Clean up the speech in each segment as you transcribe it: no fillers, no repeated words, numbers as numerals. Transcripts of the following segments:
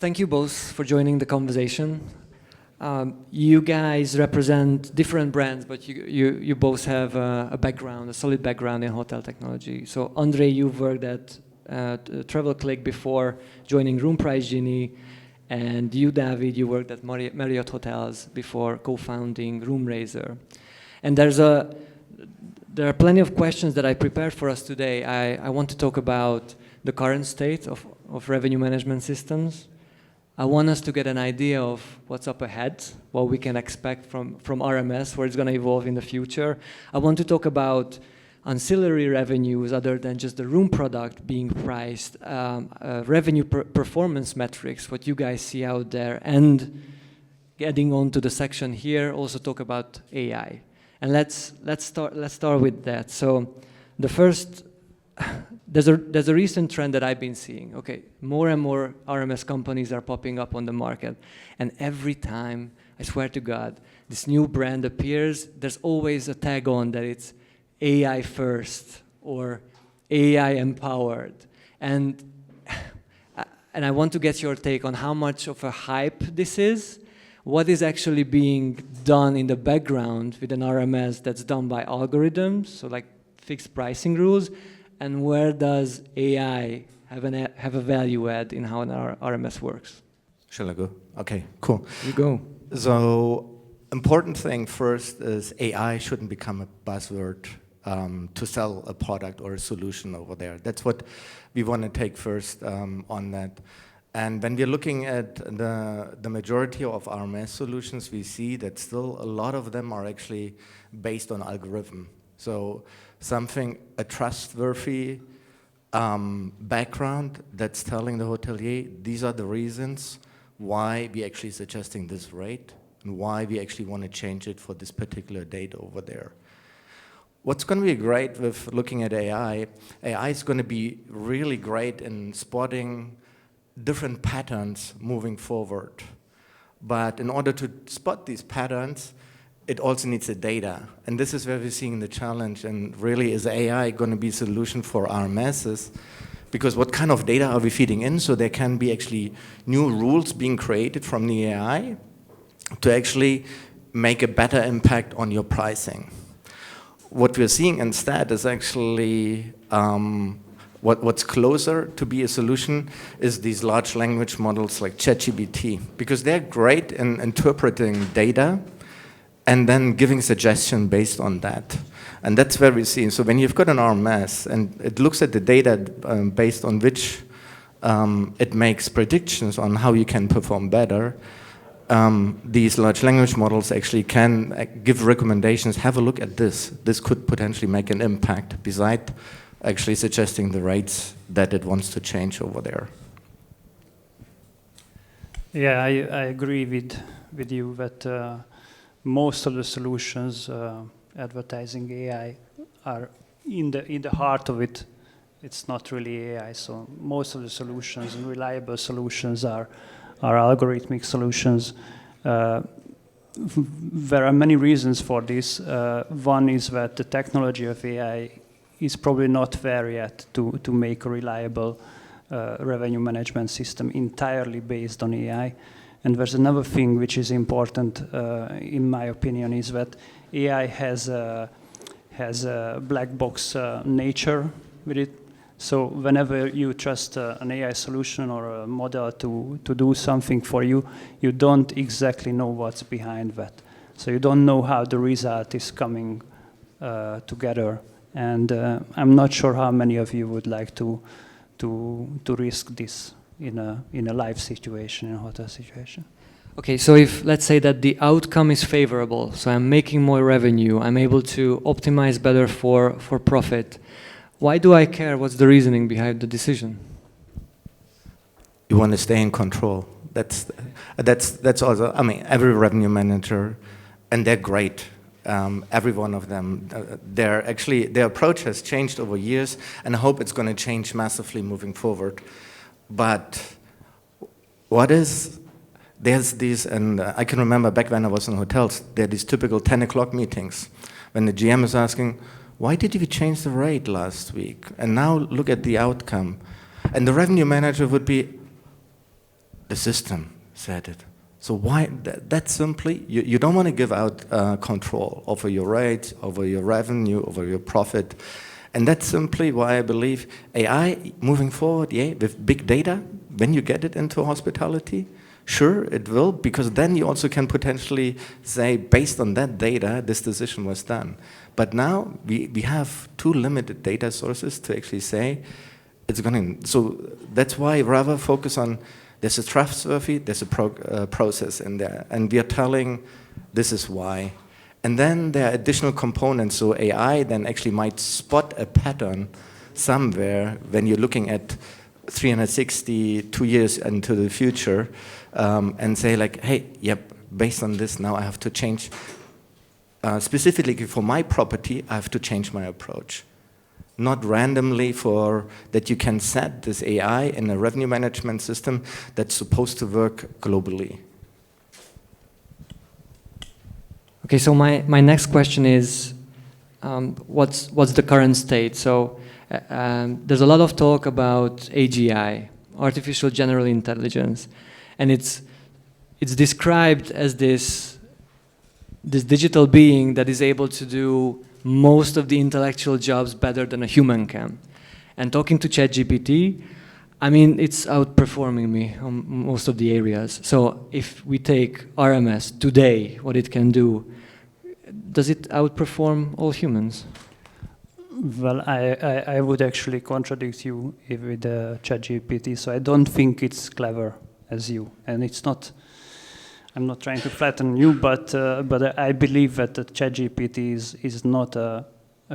thank you both for joining the conversation. You guys represent different brands, but you both have a background, a solid background in hotel technology. So André, you've worked at TravelClick before joining RoomPriceGenie, and you, David, you worked at Marriott Hotels before co-founding RoomRaiser. And there are plenty of questions that I prepared for us today. I want to talk about the current state of revenue management systems. I want us to get an idea of what's up ahead, what we can expect from RMS, where it's going to evolve in the future. I want to talk about ancillary revenues other than just the room product being priced, revenue performance metrics, what you guys see out there, and getting on to the section here, also talk about AI. And let's start with that. So the first, there's a recent trend that I've been seeing. Okay, more and more RMS companies are popping up on the market, and every time, I swear to God, this new brand appears, there's always a tag on that it's AI first or AI empowered. And I want to get your take on how much of a hype this is, what is actually being done in the background with an RMS that's done by algorithms, so like fixed pricing rules, and where does AI have a value add in how an RMS works? Shall I go? Okay, cool. You go. So, important thing first is AI shouldn't become a buzzword to sell a product or a solution over there. That's what we want to take first on that. And when we're looking at the majority of RMS solutions, we see that still a lot of them are actually based on algorithm. So a trustworthy background that's telling the hotelier, these are the reasons why we're actually suggesting this rate and why we actually want to change it for this particular date over there. What's going to be great with looking at AI is going to be really great in spotting different patterns moving forward. But in order to spot these patterns, it also needs the data. And this is where we're seeing the challenge. And really, is AI going to be a solution for RMSs? Because what kind of data are we feeding in? So there can be actually new rules being created from the AI to actually make a better impact on your pricing. What we're seeing instead is actually what's closer to be a solution is these large language models like ChatGPT, because they're great in interpreting data and then giving suggestion based on that. And that's where we see. So when you've got an RMS and it looks at the data based on which it makes predictions on how you can perform better, these large language models actually can give recommendations. Have a look at this. This could potentially make an impact beside actually suggesting the rates that it wants to change over there. Yeah, I agree with you that most of the solutions advertising AI are in the heart of it. It's not really AI. So most of the solutions and reliable solutions are algorithmic solutions. There are many reasons for this. One is that the technology of AI is probably not there yet to make a reliable revenue management system entirely based on AI. And there's another thing which is important, in my opinion, is that AI has a black box nature with it. So whenever you trust an AI solution or a model to do something for you, you don't exactly know what's behind that. So you don't know how the result is coming together. And I'm not sure how many of you would like to risk this in a live situation, in a hotel situation. Okay, so if let's say that the outcome is favorable, so I'm making more revenue, I'm able to optimize better for profit, why do I care? What's the reasoning behind the decision? You want to stay in control. That's also, I mean, every revenue manager, and they're great. Every one of them, their approach has changed over years, and I hope it's going to change massively moving forward. But there's these, and I can remember back when I was in hotels, there are these typical 10 o'clock meetings when the GM is asking, why did we change the rate last week? And now look at the outcome. And the revenue manager would be, The system said it. So why, that simply, you don't want to give out control over your rates, over your revenue, over your profit. And that's simply why I believe AI moving forward, yeah, with big data, when you get it into hospitality, sure, it will, because then you also can potentially say, based on that data, this decision was done. But now we have too limited data sources to actually say it's going to. So that's why rather focus on, there's a trustworthy, there's a process in there, and we are telling this is why. And then there are additional components, so AI then actually might spot a pattern somewhere when you're looking at 362 years into the future, and say like, hey, yep, based on this now I have to change, specifically for my property, I have to change my approach. Not randomly for that you can set this AI in a revenue management system that's supposed to work globally. Okay, so my next question is, what's the current state? So there's a lot of talk about AGI, artificial general intelligence, and it's described as this digital being that is able to do most of the intellectual jobs better than a human can. And talking to ChatGPT, I mean, it's outperforming me on most of the areas. So if we take RMS today, what it can do, does it outperform all humans? Well, I would actually contradict you with ChatGPT. So I don't think it's clever as you, and it's not. I'm not trying to flatten you, but I believe that the ChatGPT is not a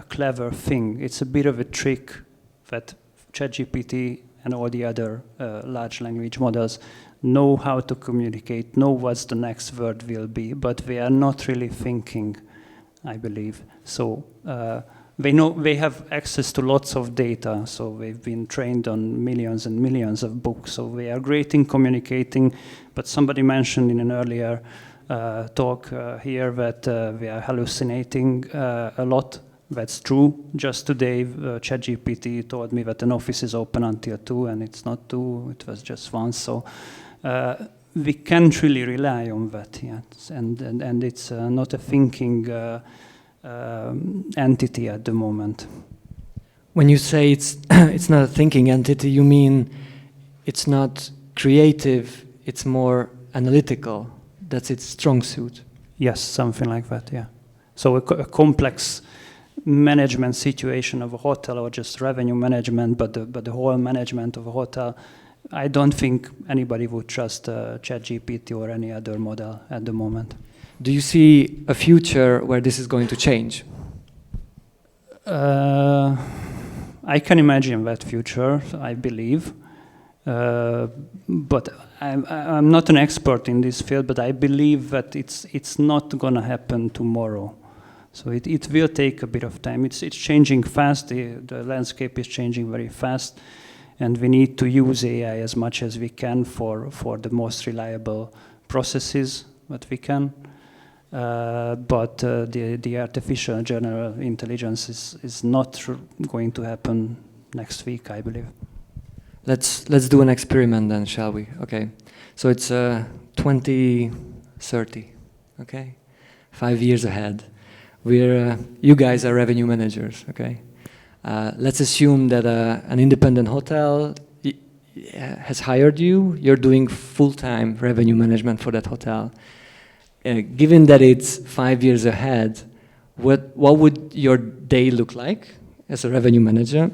clever thing. It's a bit of a trick that ChatGPT and all the other large language models know how to communicate, know what the next word will be, but they are not really thinking, I believe. So they have access to lots of data, so they've been trained on millions and millions of books, so they are great in communicating, but somebody mentioned in an earlier talk here that they are hallucinating a lot. That's true. Just today, ChatGPT told me that an office is open until 2, and it's not 2, it was just 1, so we can't really rely on that yet, and it's not a thinking entity at the moment. When you say it's not a thinking entity, you mean it's not creative, it's more analytical. That's its strong suit. Yes, something like that, yeah. So a complex management situation of a hotel, or just revenue management, but the whole management of a hotel, I don't think anybody would trust ChatGPT or any other model at the moment. Do you see a future where this is going to change? I can imagine that future, I believe. But I'm not an expert in this field, but I believe that it's not going to happen tomorrow. So it will take a bit of time. It's changing fast. The landscape is changing very fast, and we need to use AI as much as we can for the most reliable processes that we can. But the artificial general intelligence is not going to happen next week, I believe. Let's do an experiment then, shall we? Okay. So it's 2030. Okay, 5 years ahead. You guys are revenue managers. Okay. Let's assume that an independent hotel has hired you. You're doing full-time revenue management for that hotel. Given that it's 5 years ahead, what would your day look like as a revenue manager?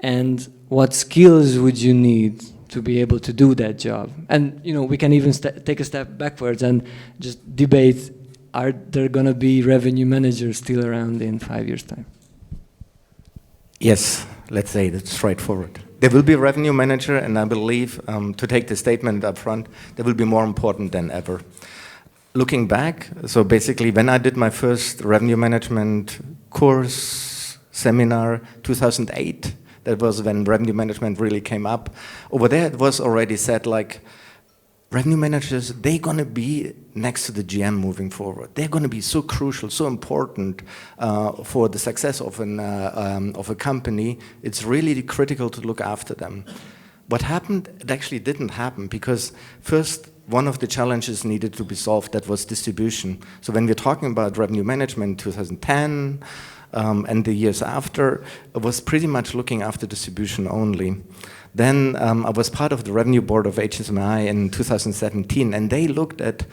And what skills would you need to be able to do that job? And we can even take a step backwards and just debate: are there going to be revenue managers still around in 5 years' time? Yes, let's say that's straightforward. There will be a revenue manager, and I believe, to take the statement up front, that will be more important than ever. Looking back, so basically when I did my first revenue management course, seminar, 2008, that was when revenue management really came up. Over there it was already said, like, revenue managers, they're going to be next to the GM moving forward. They're going to be so crucial, so important for the success of a company. It's really critical to look after them. What happened, it actually didn't happen because first, one of the challenges needed to be solved, that was distribution. So when we're talking about revenue management in 2010 and the years after, it was pretty much looking after distribution only. Then I was part of the revenue board of HSMI in 2017, and they looked at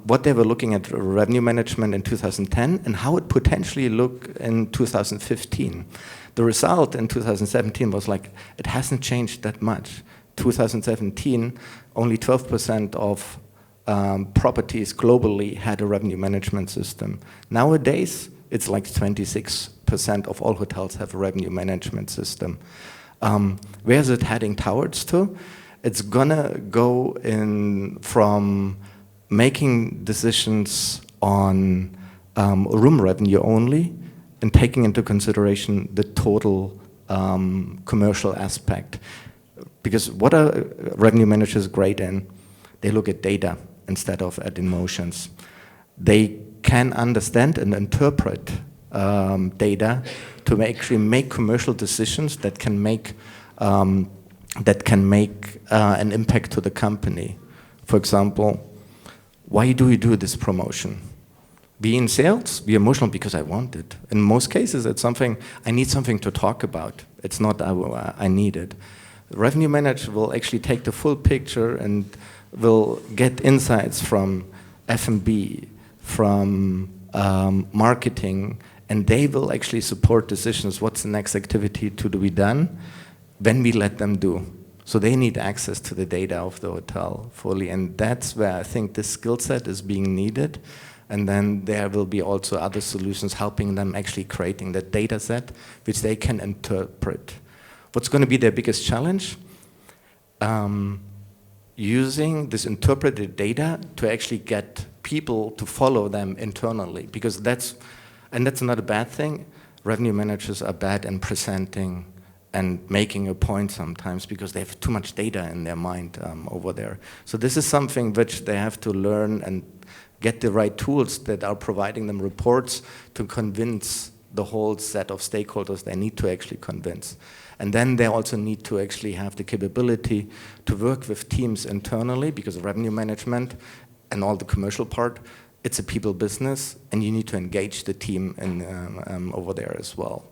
what they were looking at revenue management in 2010 and how it potentially looked in 2015. The result in 2017 was like, it hasn't changed that much. 2017, only 12% of properties globally had a revenue management system. Nowadays, it's like 26% of all hotels have a revenue management system. Where is it heading towards to? It's gonna go in from making decisions on room revenue only and taking into consideration the total commercial aspect. Because what are revenue managers great in? They look at data instead of at emotions. They can understand and interpret data to actually make commercial decisions that can make an impact to the company. For example, why do we do this promotion? We in sales, we emotional because I want it. In most cases, it's something, I need something to talk about. It's not I need it. The revenue manager will actually take the full picture and will get insights from F&B, from marketing, and they will actually support decisions, what's the next activity to be done, when we let them do. So they need access to the data of the hotel fully, and that's where I think this skill set is being needed. And then there will be also other solutions helping them actually creating that data set, which they can interpret. What's going to be their biggest challenge? Using this interpreted data to actually get people to follow them internally, because that's not a bad thing. Revenue managers are bad in presenting and making a point sometimes because they have too much data in their mind over there. So this is something which they have to learn and get the right tools that are providing them reports to convince the whole set of stakeholders they need to actually convince. And then they also need to actually have the capability to work with teams internally, because revenue management and all the commercial part, it's a people business, and you need to engage the team over there as well.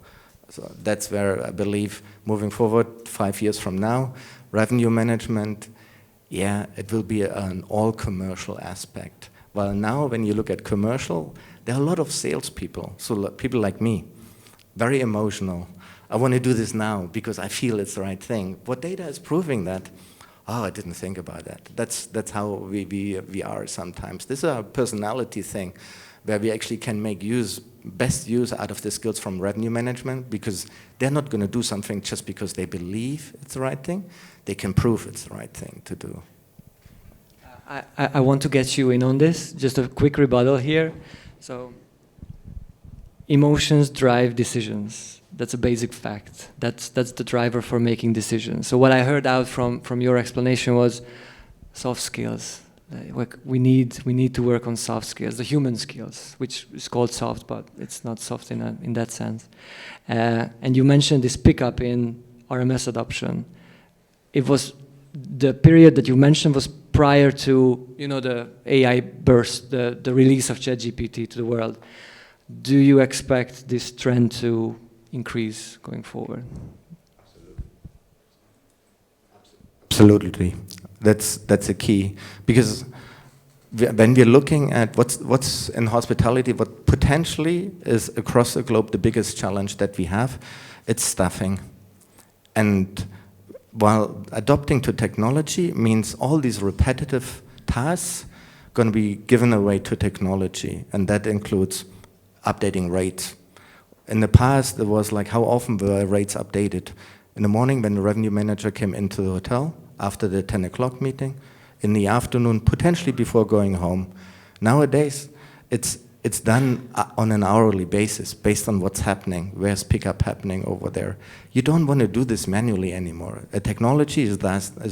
So that's where I believe moving forward 5 years from now, revenue management, yeah, it will be an all commercial aspect. While now when you look at commercial, there are a lot of salespeople, so people like me, very emotional. I want to do this now because I feel it's the right thing. What data is proving that? Oh, I didn't think about that. That's how we are sometimes. This is a personality thing where we actually can make best use out of the skills from revenue management, because they're not going to do something just because they believe it's the right thing. They can prove it's the right thing to do. I want to get you in on this. Just a quick rebuttal here. So, emotions drive decisions. That's a basic fact. That's the driver for making decisions. So what I heard out from your explanation was soft skills. We need to work on soft skills, the human skills, which is called soft, but it's not soft in that sense. And you mentioned this pickup in RMS adoption. It was the period that you mentioned was prior to the AI burst, the release of ChatGPT to the world. Do you expect this trend to increase going forward? Absolutely. That's a key, because when we're looking at what's in hospitality, what potentially is across the globe the biggest challenge that we have, it's staffing. And while adopting to technology means all these repetitive tasks going to be given away to technology, and that includes updating rates. In the past, it was like, how often were rates updated? In the morning when the revenue manager came into the hotel, after the 10 o'clock meeting, in the afternoon, potentially before going home. Nowadays, it's done on an hourly basis, based on what's happening, where's pickup happening over there. You don't want to do this manually anymore. A technology is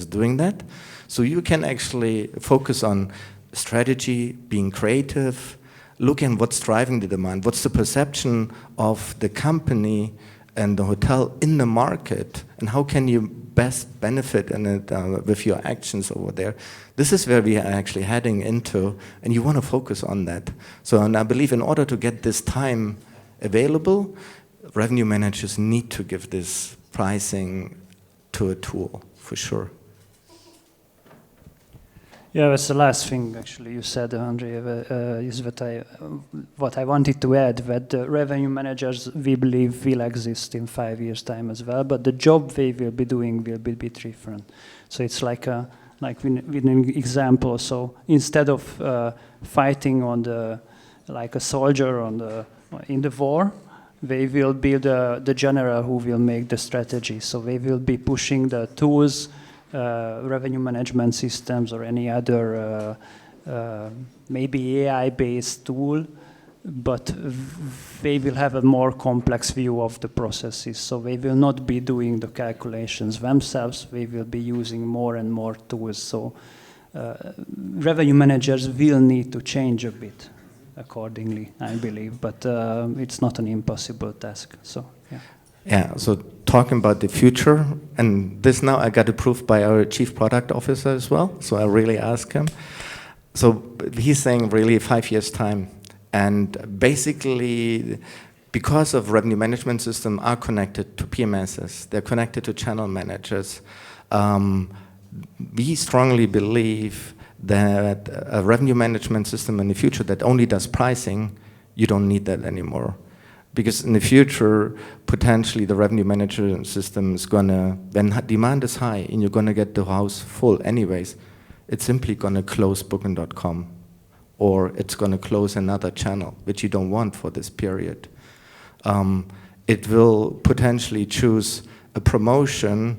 doing that, so you can actually focus on strategy, being creative, looking at what's driving the demand, what's the perception of the company and the hotel in the market, and how can you best benefit in it with your actions over there. This is where we are actually heading into, and you want to focus on that. So, and I believe in order to get this time available, revenue managers need to give this pricing to a tool, for sure. Yeah, that's the last thing actually you said, André, is that what I wanted to add, that the revenue managers, we believe, will exist in 5 years' time as well, but the job they will be doing will be a bit different. So it's like with an example. So instead of fighting on like a soldier in the war, they will be the general who will make the strategy. So they will be pushing the tools, revenue management systems, or any other maybe AI-based tool, but they will have a more complex view of the processes. So they will not be doing the calculations themselves. They will be using more and more tools. So revenue managers will need to change a bit accordingly, I believe, but it's not an impossible task. So yeah. Yeah, so talking about the future, and this now I got approved by our chief product officer as well, so I really ask him. So he's saying really 5 years' time, and basically because of revenue management system are connected to PMSs, they're connected to channel managers, we strongly believe that a revenue management system in the future that only does pricing, you don't need that anymore. Because in the future, potentially the revenue management system is gonna, when demand is high and you're gonna get the house full anyways, it's simply gonna close Booking.com, or it's gonna close another channel, which you don't want for this period. It will potentially choose a promotion,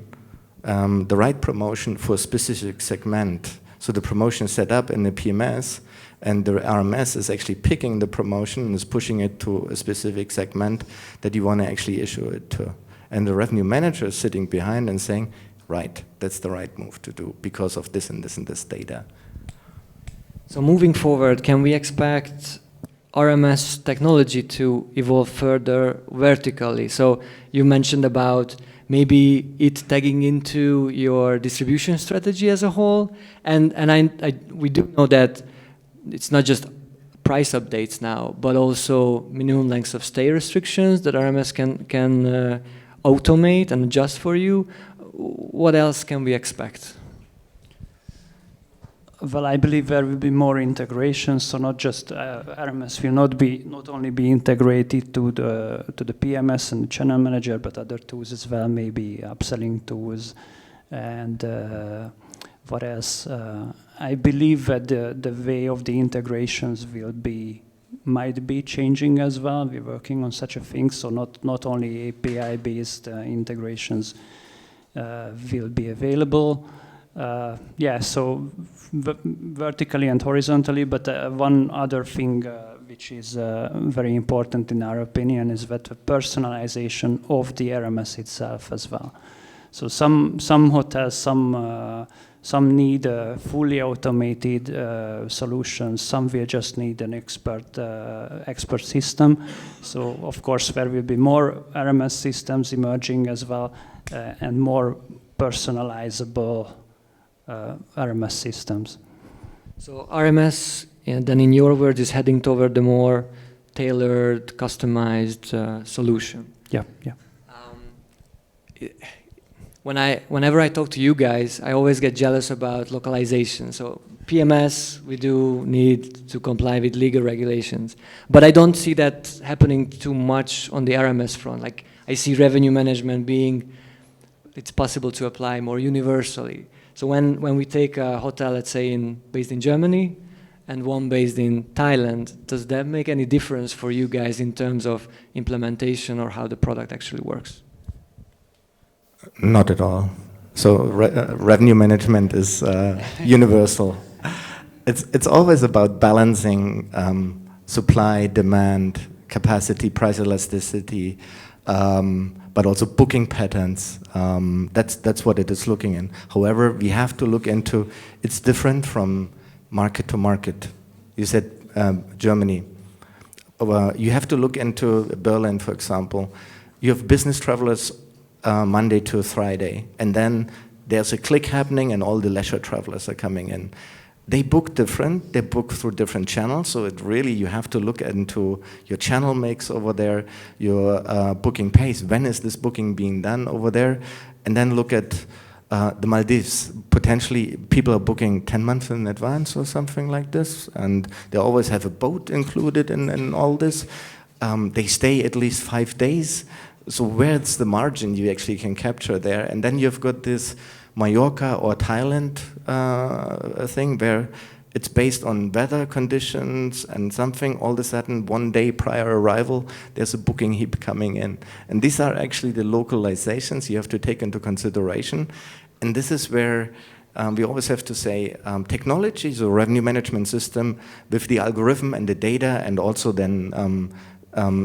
the right promotion for a specific segment. So the promotion is set up in the PMS, and the RMS is actually picking the promotion and is pushing it to a specific segment that you want to actually issue it to. And the revenue manager is sitting behind and saying, right, that's the right move to do because of this and this and this data. So moving forward, can we expect RMS technology to evolve further vertically? So you mentioned about maybe it tagging into your distribution strategy as a whole, and we do know that it's not just price updates now, but also minimum lengths of stay restrictions that RMS can automate and adjust for you. What else can we expect? Well, I believe there will be more integration. So not just RMS will not only be integrated to the PMS and the channel manager, but other tools as well, maybe upselling tools, and what else? I believe that the way of the integrations might be changing as well. We're working on such a thing. So not only API-based integrations will be available. Yeah, so vertically and horizontally, but one other thing which is very important in our opinion is that the personalization of the RMS itself as well. So some hotels, some need a fully automated solution, some will just need an expert system. So of course there will be more RMS systems emerging as well, and more personalizable RMS systems. So RMS, then in your words, is heading toward the more tailored, customized solution. Yeah. Whenever I talk to you guys, I always get jealous about localization. So PMS, we do need to comply with legal regulations, but I don't see that happening too much on the RMS front. Like I see revenue management it's possible to apply more universally. So when we take a hotel, let's say based in Germany, and one based in Thailand, does that make any difference for you guys in terms of implementation or how the product actually works? Not at all. So revenue management is universal. It's always about balancing supply, demand, capacity, price elasticity, but also booking patterns. That's what it is looking in. However, we have to look into, it's different from market to market. You said Germany. You have to look into Berlin, for example. You have business travelers Monday to Friday. And then there's a click happening and all the leisure travelers are coming in. They book different, they book through different channels, so it really, you have to look into your channel mix over there, your booking pace, when is this booking being done over there, and then look at the Maldives. Potentially, people are booking 10 months in advance or something like this, and they always have a boat included in all this. They stay at least 5 days, so where's the margin you actually can capture there? And then you've got this Mallorca or Thailand thing where it's based on weather conditions and something. All of a sudden, 1 day prior arrival, there's a booking heap coming in. And these are actually the localizations you have to take into consideration. And this is where we always have to say technology, so revenue management system with the algorithm and the data and also then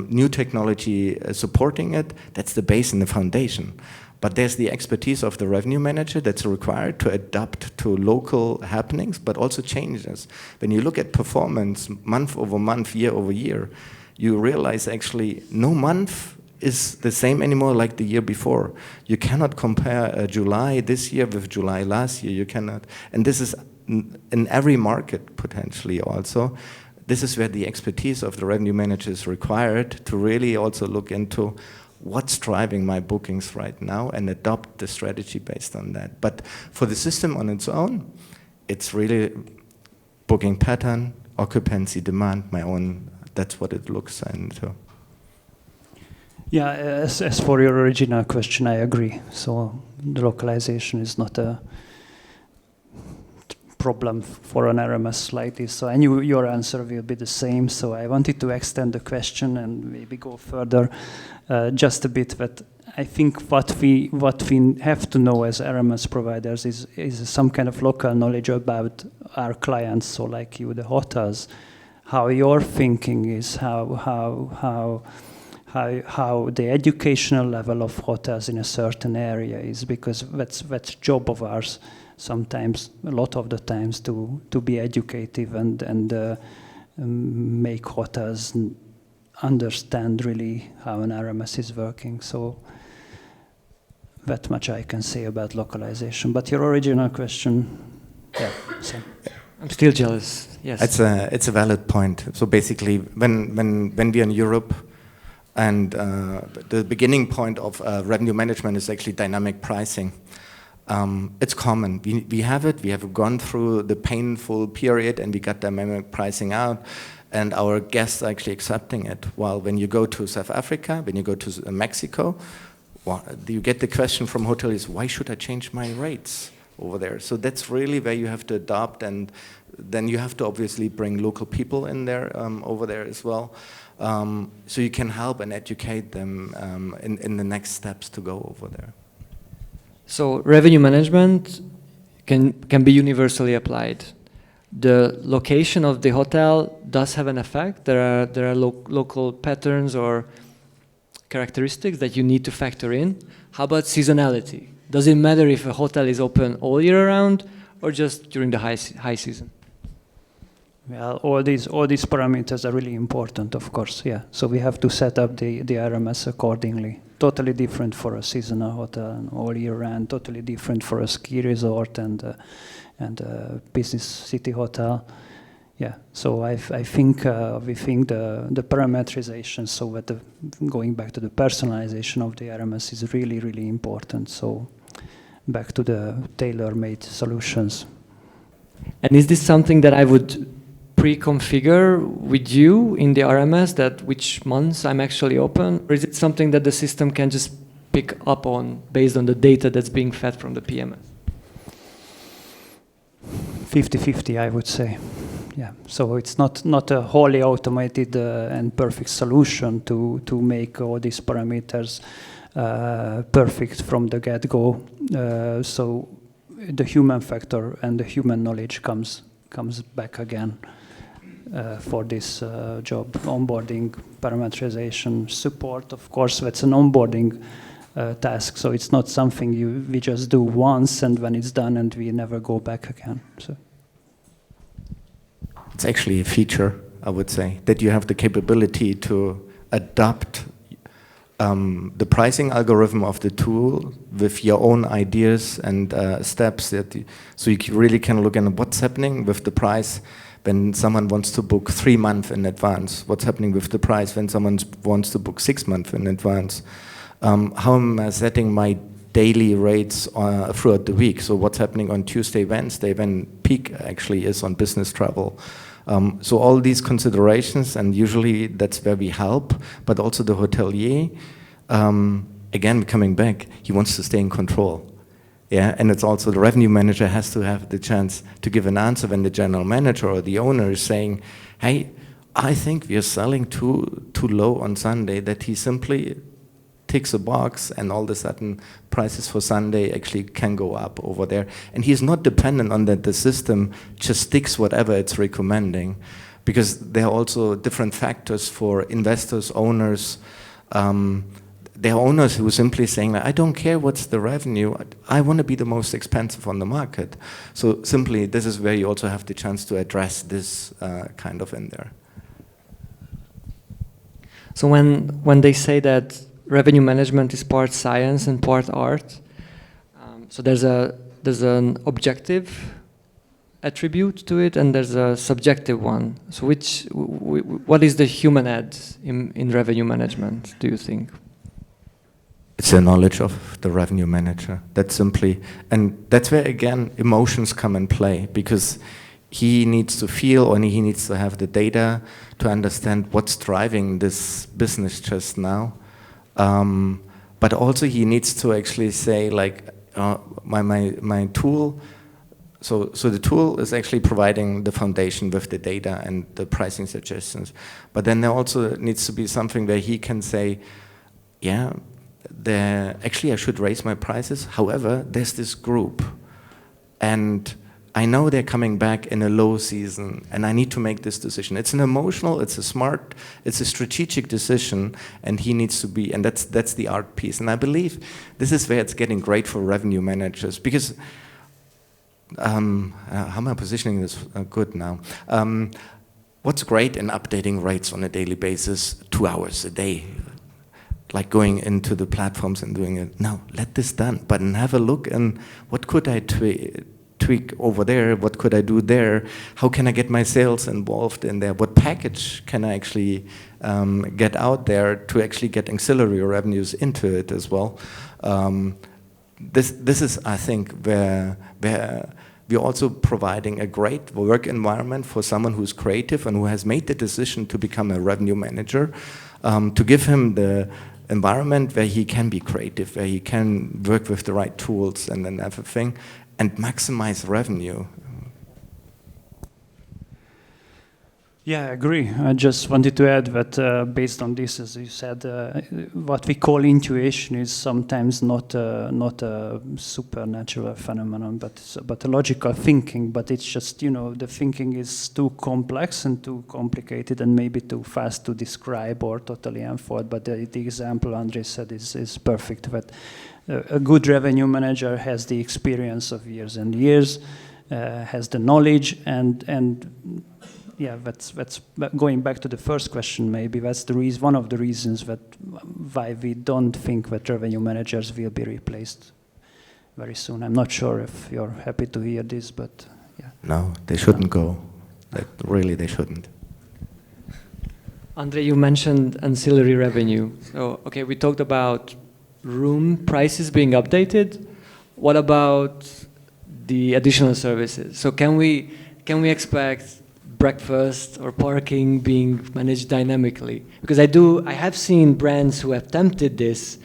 new technology supporting it, that's the base and the foundation. But there's the expertise of the revenue manager that's required to adapt to local happenings, but also changes. When you look at performance month over month, year over year, you realize actually no month is the same anymore like the year before. You cannot compare July this year with July last year. You cannot. And this is in every market potentially also. This is where the expertise of the revenue manager is required to really also look into what's driving my bookings right now and adopt the strategy based on that. But for the system on its own, it's really booking pattern, occupancy, demand, my own, that's what it looks into. Yeah, as for your original question, I agree. So the localization is not a problem for an RMS like this. So I knew your answer will be the same. So I wanted to extend the question and maybe go further just a bit. But I think what we have to know as RMS providers is some kind of local knowledge about our clients. So like you, the hotels, how your thinking is, how the educational level of hotels in a certain area is, because that's job of ours. Sometimes, a lot of the times, to be educative and make hotels understand really how an RMS is working. So that much I can say about localization. But your original question, yeah. So. I'm still jealous. Yes. It's a valid point. So basically, when we are in Europe, and the beginning point of revenue management is actually dynamic pricing. It's common. We have it. We have gone through the painful period and we got dynamic pricing out, and our guests are actually accepting it. While when you go to South Africa, when you go to Mexico, you get the question from hoteliers, why should I change my rates over there? So that's really where you have to adopt, and then you have to obviously bring local people in there over there as well. So you can help and educate them in the next steps to go over there. So revenue management can be universally applied. The location of the hotel does have an effect. There are local patterns or characteristics that you need to factor in. How about seasonality? Does it matter if a hotel is open all year round or just during the high season? Well, all these parameters are really important, of course. Yeah. So we have to set up the RMS accordingly. Totally different for a seasonal hotel and all year round. Totally different for a ski resort and a business city hotel. Yeah. So I think we think the parameterization. So that going back to the personalization of the RMS is really, really important. So back to the tailor-made solutions. And is this something that I would pre-configure with you in the RMS, that which months I'm actually open? Or is it something that the system can just pick up on based on the data that's being fed from the PMS? 50-50, I would say. Yeah. So it's not a wholly automated and perfect solution to make all these parameters perfect from the get-go. So the human factor and the human knowledge comes back again for this job. Onboarding, parameterization, support, of course, that's an onboarding task. So it's not something we just do once and when it's done and we never go back again. So it's actually a feature, I would say, that you have the capability to adapt the pricing algorithm of the tool with your own ideas and steps so you really can look at what's happening with the price when someone wants to book 3 months in advance, what's happening with the price when someone wants to book 6 months in advance, how am I setting my daily rates throughout the week, so what's happening on Tuesday, Wednesday when peak actually is on business travel. So all these considerations, and usually that's where we help, but also the hotelier, again, coming back, he wants to stay in control. Yeah, and it's also the revenue manager has to have the chance to give an answer when the general manager or the owner is saying, hey, I think we are selling too low on Sunday, that he simply ticks a box and all of a sudden prices for Sunday actually can go up over there. And he's not dependent on that the system just sticks whatever it's recommending, because there are also different factors for investors, owners. There are owners who are simply saying, I don't care what's the revenue, I want to be the most expensive on the market. So simply, this is where you also have the chance to address this kind of in there. So when they say that revenue management is part science and part art, so there's an objective attribute to it and there's a subjective one. So what is the human edge in revenue management, do you think? It's the knowledge of the revenue manager. That's simply, and that's where again emotions come in play, because he needs to feel or he needs to have the data to understand what's driving this business just now. But also he needs to actually say, like, my tool, so the tool is actually providing the foundation with the data and the pricing suggestions. But then there also needs to be something where he can say, yeah, actually I should raise my prices. However, there's this group and I know they're coming back in a low season and I need to make this decision. It's an emotional, it's a smart, it's a strategic decision, and he needs to be, and that's the art piece. And I believe this is where it's getting great for revenue managers, because how am I positioning this good now? What's great in updating rates on a daily basis, 2 hours a day, like going into the platforms and doing it. No, let this done, but have a look and what could I tweak over there, what could I do there, how can I get my sales involved in there, what package can I actually get out there to actually get ancillary revenues into it as well. This is, I think, where we're also providing a great work environment for someone who's creative and who has made the decision to become a revenue manager, to give him the environment where he can be creative, where he can work with the right tools and then everything, and maximize revenue. Yeah, I agree. I just wanted to add that based on this, as you said, what we call intuition is sometimes not a supernatural phenomenon, but a logical thinking. But it's just, the thinking is too complex and too complicated and maybe too fast to describe or totally unfold. But the example André said is perfect. That a good revenue manager has the experience of years and years, has the knowledge and yeah, that's going back to the first question. Maybe that's one of the reasons why we don't think that revenue managers will be replaced very soon. I'm not sure if you're happy to hear this, but yeah. No, they shouldn't go. Really, they shouldn't. André, you mentioned ancillary revenue. So, okay, we talked about room prices being updated. What about the additional services? So, can we expect breakfast or parking being managed dynamically? Because I have seen brands who have attempted this,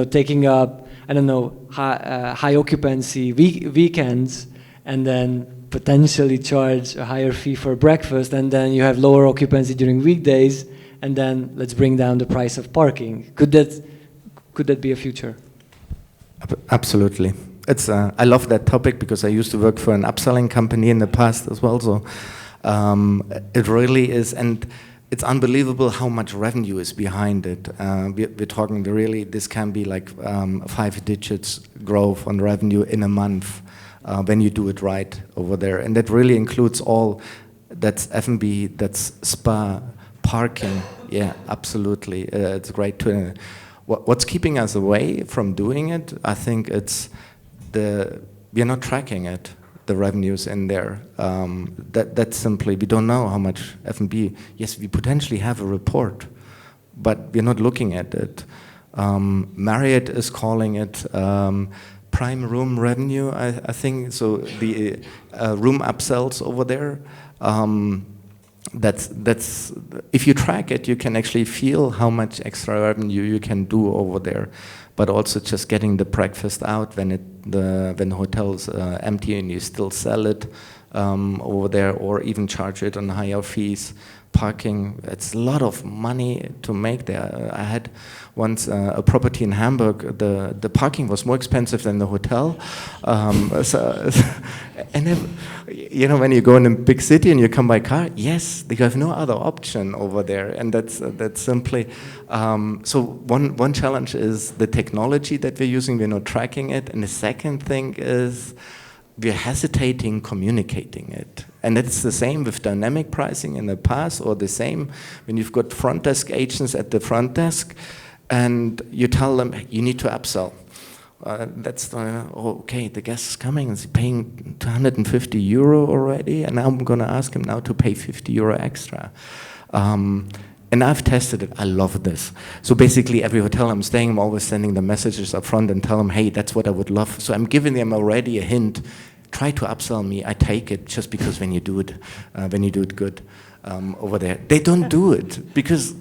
taking up, I don't know, high occupancy weekends and then potentially charge a higher fee for breakfast, and then you have lower occupancy during weekdays, and then let's bring down the price of parking. Could that be a future? Absolutely. I love that topic because I used to work for an upselling company in the past as well, so it really is, and it's unbelievable how much revenue is behind it. We're talking really, this can be like 5 digits growth on revenue in a month when you do it right over there. And that really includes all, that's F&B, that's spa, parking. Yeah, absolutely. It's great to What's keeping us away from doing it? I think it's we are not tracking it, the revenues in there. That's simply, we don't know how much F&B. Yes, we potentially have a report, but we're not looking at it. Marriott is calling it prime room revenue, I think. So the room upsells over there. That's if you track it, you can actually feel how much extra revenue you can do over there. But also just getting the breakfast out when the hotel's empty and you still sell it over there, or even charge it on higher fees. Parking, it's a lot of money to make there. I had once a property in Hamburg. The parking was more expensive than the hotel. And then, you know, when you go in a big city and you come by car, yes, you have no other option over there, and that's simply. So one challenge is the technology that we're using. We're not tracking it, and the second thing is we're hesitating communicating it. And it's the same with dynamic pricing in the past, or the same when you've got front desk agents at the front desk and you tell them you need to upsell. Okay, the guest is coming and he's paying 250 euro already, and now I'm going to ask him now to pay 50 euro extra. And I've tested it. I love this. So basically, every hotel I'm staying, I'm always sending them messages up front and tell them, hey, that's what I would love. So I'm giving them already a hint. Try to upsell me. I take it just because when you do it good over there, they don't do it because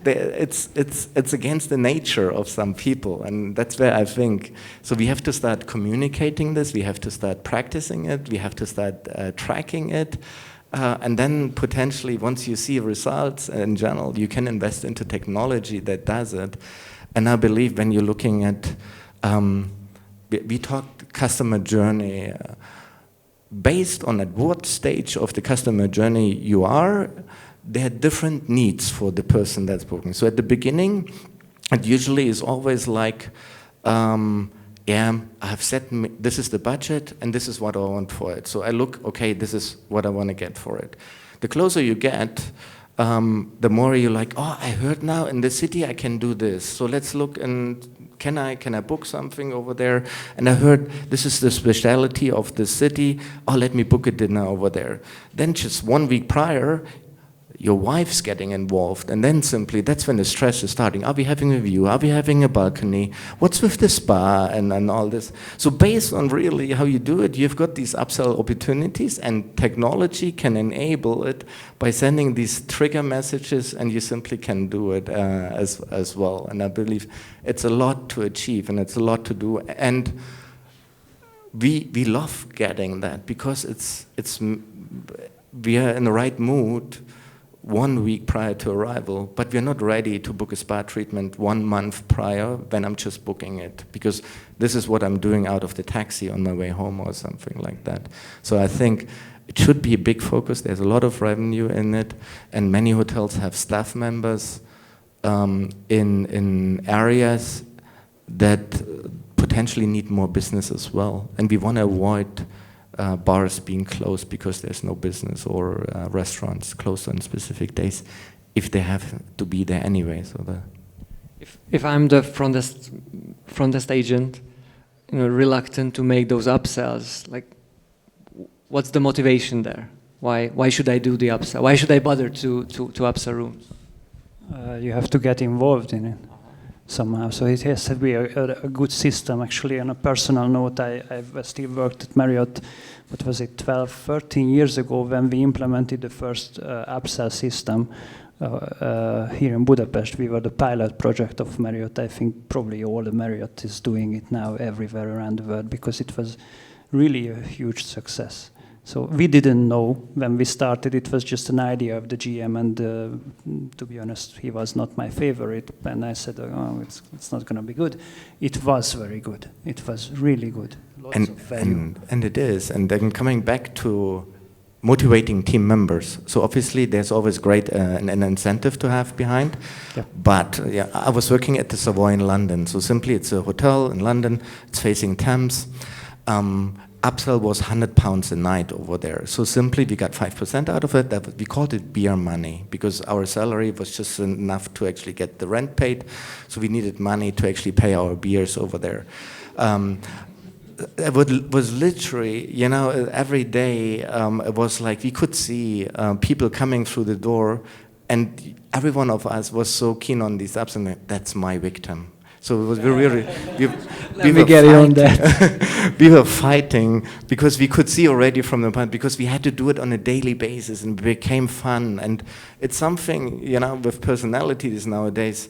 it's against the nature of some people, and that's where I think. So we have to start communicating this. We have to start practicing it. We have to start tracking it. And then potentially, once you see results in general, you can invest into technology that does it. And I believe when you're looking at, we talked customer journey, based on at what stage of the customer journey you are, there are different needs for the person that's booking. So at the beginning, it usually is always like, yeah, I have set, this is the budget and this is what I want for it. So I look, okay, this is what I want to get for it. The closer you get, the more you're like, oh, I heard now in the city I can do this. So let's look, and can I book something over there? And I heard this is the specialty of the city. Oh, let me book a dinner over there. Then just 1 week prior, your wife's getting involved, and then simply that's when the stress is starting. Are we having a view? Are we having a balcony? What's with the spa and all this? So based on really how you do it, you've got these upsell opportunities, and technology can enable it by sending these trigger messages, and you simply can do it as well. And I believe it's a lot to achieve, and it's a lot to do. And we love getting that because we are in the right mood 1 week prior to arrival, but we're not ready to book a spa treatment 1 month prior when I'm just booking it, because this is what I'm doing out of the taxi on my way home or something like that. So I think it should be a big focus. There's a lot of revenue in it, and many hotels have staff members in areas that potentially need more business as well, and we want to avoid bars being closed because there's no business, or restaurants closed on specific days if they have to be there anyway. So if I'm the front desk agent, reluctant to make those upsells, like, what's the motivation there? Why should I do the upsell? Why should I bother to upsell rooms? You have to get involved in it somehow. So it has to be a good system. Actually, on a personal note, I've still worked at Marriott, what was it, 12, 13 years ago, when we implemented the first upsell system here in Budapest. We were the pilot project of Marriott. I think probably all the Marriott is doing it now everywhere around the world, because it was really a huge success. So we didn't know when we started. It was just an idea of the GM, and to be honest, he was not my favorite. And I said, oh, it's not going to be good. It was very good. It was really good. Lots of value. And it is. And then coming back to motivating team members. So obviously there's always great an incentive to have behind. Yeah. But yeah, I was working at the Savoy in London. So simply it's a hotel in London. It's facing Thames. upsell was £100 a night over there. So simply we got 5% out of it. We called it beer money because our salary was just enough to actually get the rent paid. So we needed money to actually pay our beers over there. It was literally, you know, every day it was like we could see people coming through the door, and every one of us was so keen on these apps, and that's my victim. So it was really, we were fighting because we could see already from the point, because we had to do it on a daily basis, and it became fun. And it's something, you know, with personalities nowadays.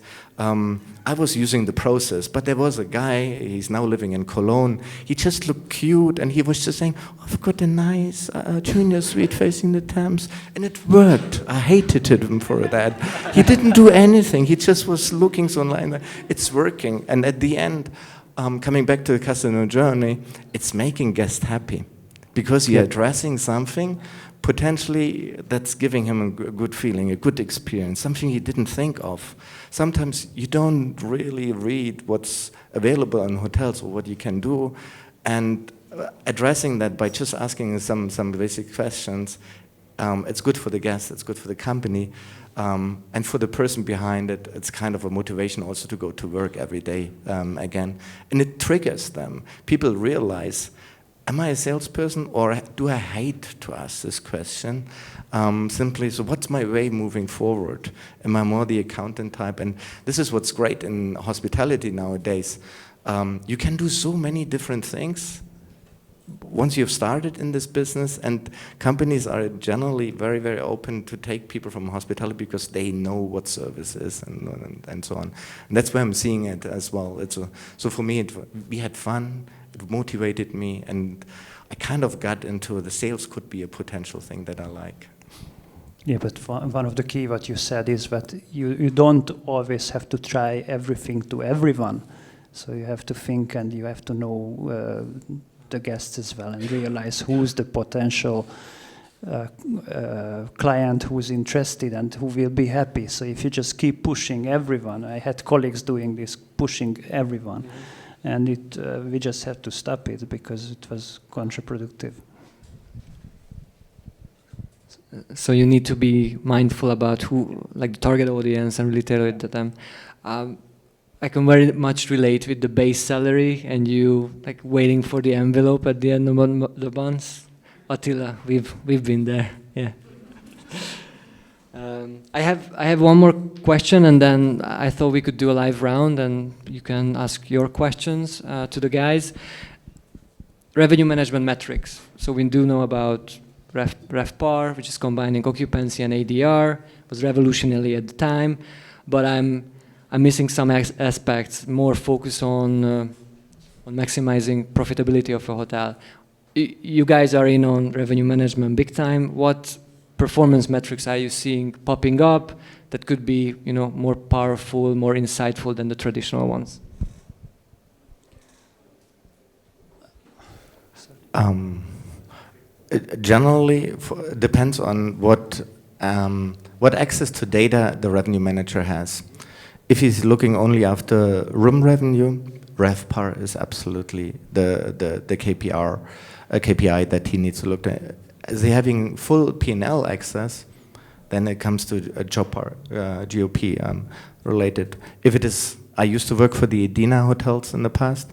I was using the process, but there was a guy, he's now living in Cologne. He just looked cute, and he was just saying, oh, I've got a nice junior suite facing the Thames. And it worked. I hated him for that. He didn't do anything. He just was looking so online. It's working. And at the end, coming back to the customer journey, it's making guests happy because you're addressing something potentially that's giving him a good feeling, a good experience, something he didn't think of. Sometimes you don't really read what's available in hotels or what you can do, and addressing that by just asking some basic questions, it's good for the guest, it's good for the company, and for the person behind it, it's kind of a motivation also to go to work every day again. And it triggers them. People realize, am I a salesperson, or do I hate to ask this question? Simply, so what's my way moving forward? Am I more the accountant type? And this is what's great in hospitality nowadays. You can do so many different things once you've started in this business, and companies are generally very, very open to take people from hospitality because they know what service is and so on. And that's where I'm seeing it as well. So for me, we had fun. It motivated me, and I kind of got into the sales could be a potential thing that I like. Yeah, but one of the key what you said is that you don't always have to try everything to everyone. So you have to think, and you have to know the guests as well, and realize who's the potential client who's interested and who will be happy. So if you just keep pushing everyone, I had colleagues doing this, pushing everyone. Mm-hmm. And we just had to stop it because it was counterproductive. So you need to be mindful about who, like the target audience, and really tailor it to them. I can very much relate with the base salary and you like waiting for the envelope at the end of the month. Attila, we've been there. Yeah. I have one more question, and then I thought we could do a live round, and you can ask your questions to the guys. Revenue management metrics. So we do know about RevPAR, which is combining occupancy and ADR. It was revolutionary at the time, but I'm missing some aspects. More focus on maximizing profitability of a hotel. You guys are in on revenue management big time. What performance metrics are you seeing popping up that could be, you know, more powerful, more insightful than the traditional ones? It generally depends on what access to data the revenue manager has. If he's looking only after room revenue, RevPAR is absolutely the KPI that he needs to look at. As they're having full P&L access, then it comes to a GOP related. If it is, I used to work for the Edina hotels in the past.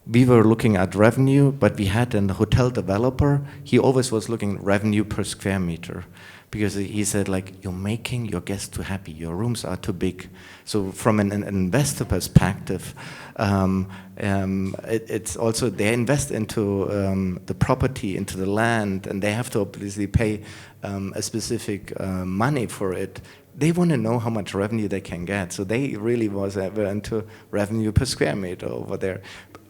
We were looking at revenue, but we had a hotel developer. He always was looking at revenue per square meter, because he said, like, you're making your guests too happy. Your rooms are too big. So from an investor perspective, it's also they invest into the property, into the land, and they have to obviously pay a specific money for it. They want to know how much revenue they can get. So they really were into revenue per square meter over there.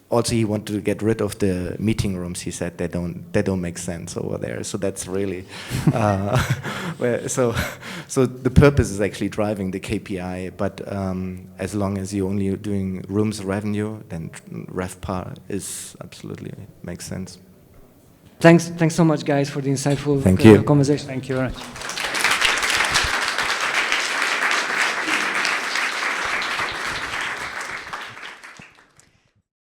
Also, he wanted to get rid of the meeting rooms. He said they don't make sense over there. So that's really so the purpose is actually driving the KPI. But as long as you're only doing rooms revenue, then RevPAR is absolutely makes sense. Thanks so much, guys, for the insightful Thank you. conversation. Thank you very much.